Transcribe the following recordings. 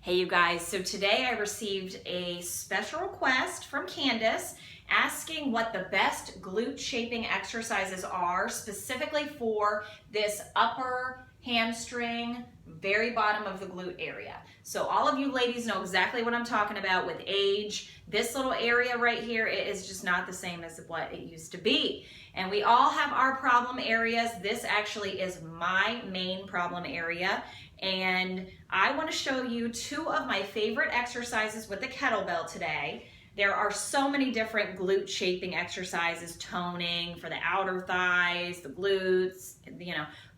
Hey you guys, so today I received a special request from Candace asking what the best glute shaping exercises are specifically for this upper hamstring, very bottom of the glute area. So all of you ladies know exactly what I'm talking about with age. This little area right here, it is just not the same as what it used to be. And we all have our problem areas. This actually is my main problem area. And I want to show you two of my favorite exercises with the kettlebell today. There are so many different glute shaping exercises, toning for the outer thighs, the glutes,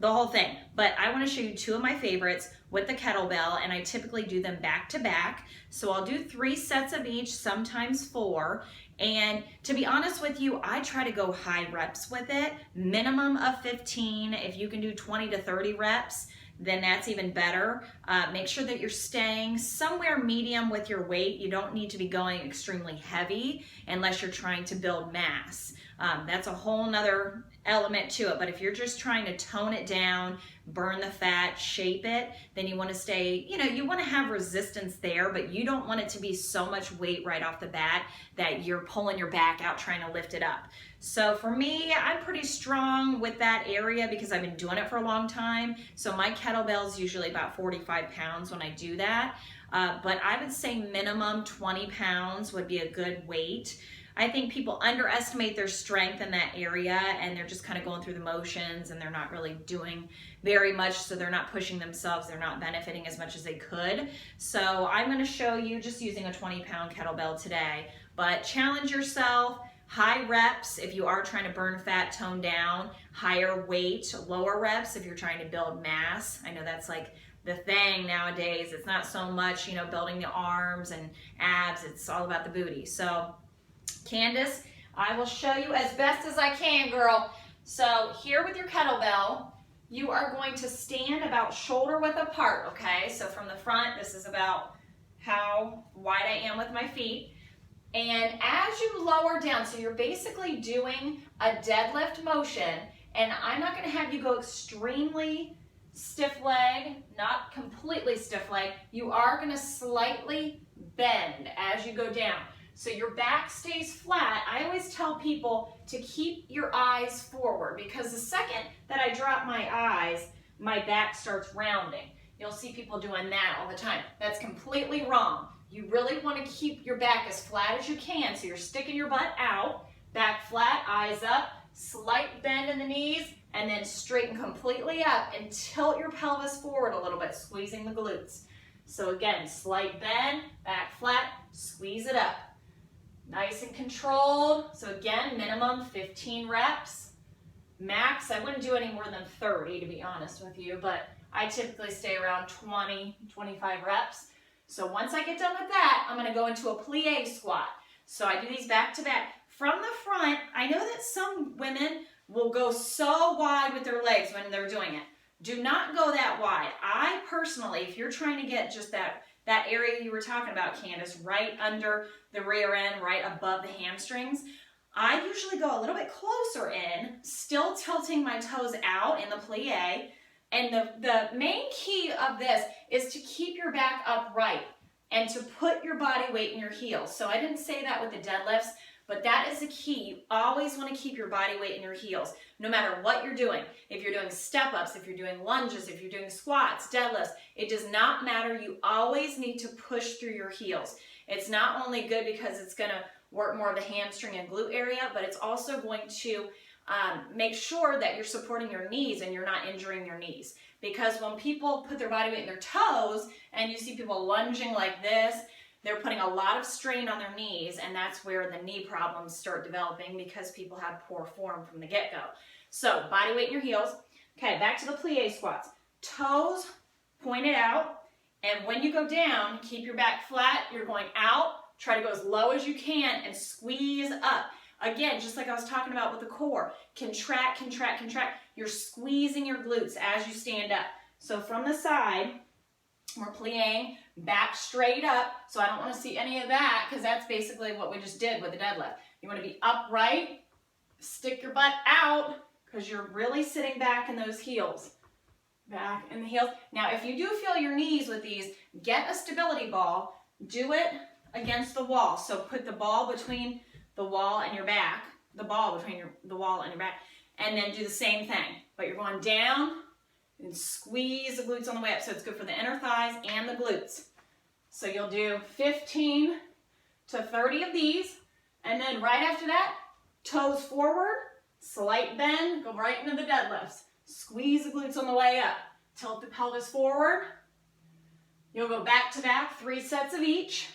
the whole thing. But I want to show you two of my favorites with the kettlebell, and I typically do them back to back. So I'll do 3 sets of each, sometimes 4. And to be honest with you, I try to go high reps with it, minimum of 15. If you can do 20 to 30 reps, then that's even better. Make sure that you're staying somewhere medium with your weight. You don't need to be going extremely heavy unless you're trying to build mass. That's a whole nother element to it, but if you're just trying to tone it down, burn the fat, shape it, then you want to stay, you want to have resistance there, but you don't want it to be so much weight right off the bat that you're pulling your back out trying to lift it up. So for me, I'm pretty strong with that area because I've been doing it for a long time. So my kettlebell is usually about 45 pounds when I do that. But I would say minimum 20 pounds would be a good weight. I think people underestimate their strength in that area and they're just kind of going through the motions and they're not really doing very much, so they're not pushing themselves, they're not benefiting as much as they could. So I'm going to show you just using a 20-pound kettlebell today, but challenge yourself. High reps if you are trying to burn fat, tone down, higher weight, lower reps if you're trying to build mass. I know that's like the thing nowadays. It's not so much, building the arms and abs, it's all about the booty. So Candace, I will show you as best as I can, girl. So here with your kettlebell, you are going to stand about shoulder width apart, okay? So from the front, this is about how wide I am with my feet. And as you lower down, so you're basically doing a deadlift motion, and I'm not going to have you go extremely stiff leg, not completely stiff leg. You are going to slightly bend as you go down. So your back stays flat. I always tell people to keep your eyes forward because the second that I drop my eyes, my back starts rounding. You'll see people doing that all the time. That's completely wrong. You really want to keep your back as flat as you can. So you're sticking your butt out, back flat, eyes up, slight bend in the knees, and then straighten completely up and tilt your pelvis forward a little bit, squeezing the glutes. So again, slight bend, back flat, squeeze it up. Nice and controlled. So again, minimum 15 reps. Max, I wouldn't do any more than 30 to be honest with you, but I typically stay around 20, 25 reps. So once I get done with that, I'm going to go into a plie squat. So I do these back to back. From the front, I know that some women will go so wide with their legs when they're doing it. Do not go that wide. I personally, if you're trying to get just that area you were talking about, Candace, right under the rear end, right above the hamstrings, I usually go a little bit closer in, still tilting my toes out in the plie. And the main key of this is to keep your back upright and to put your body weight in your heels. So I didn't say that with the deadlifts, but that is the key. You always want to keep your body weight in your heels, no matter what you're doing. If you're doing step-ups, if you're doing lunges, if you're doing squats, deadlifts, it does not matter. You always need to push through your heels. It's not only good because it's going to work more of the hamstring and glute area, but it's also going to make sure that you're supporting your knees and you're not injuring your knees. Because when people put their body weight in their toes and you see people lunging like this, they're putting a lot of strain on their knees, and that's where the knee problems start developing because people have poor form from the get-go. So body weight in your heels. Okay, back to the plie squats. Toes pointed out, and when you go down, keep your back flat. You're going out. Try to go as low as you can and squeeze up. Again, just like I was talking about with the core, contract, contract, contract. You're squeezing your glutes as you stand up. So from the side, we're plieing back straight up. So I don't want to see any of that because that's basically what we just did with the deadlift. You want to be upright, stick your butt out because you're really sitting back in those heels. back and the heels. Now, if you do feel your knees with these, get a stability ball, do it against the wall. So put the ball between the wall and your back, the ball between the wall and your back, and then do the same thing. But you're going down and squeeze the glutes on the way up. So it's good for the inner thighs and the glutes. So you'll do 15 to 30 of these, and then right after that, toes forward, slight bend, go right into the deadlifts. Squeeze the glutes on the way up. Tilt the pelvis forward. You'll go back to back, 3 sets of each.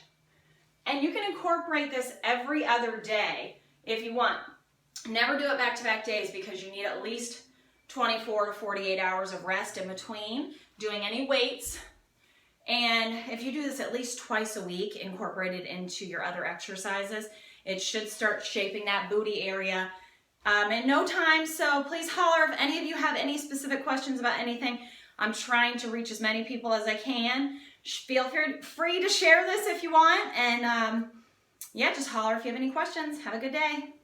And you can incorporate this every other day if you want. Never do it back-to-back days because you need at least 24 to 48 hours of rest in between doing any weights. And if you do this at least twice a week, incorporated into your other exercises, it should start shaping that booty area in no time. So please holler if any of you have any specific questions about anything. I'm trying to reach as many people as I can. Feel free to share this if you want. And yeah, just holler if you have any questions. Have a good day.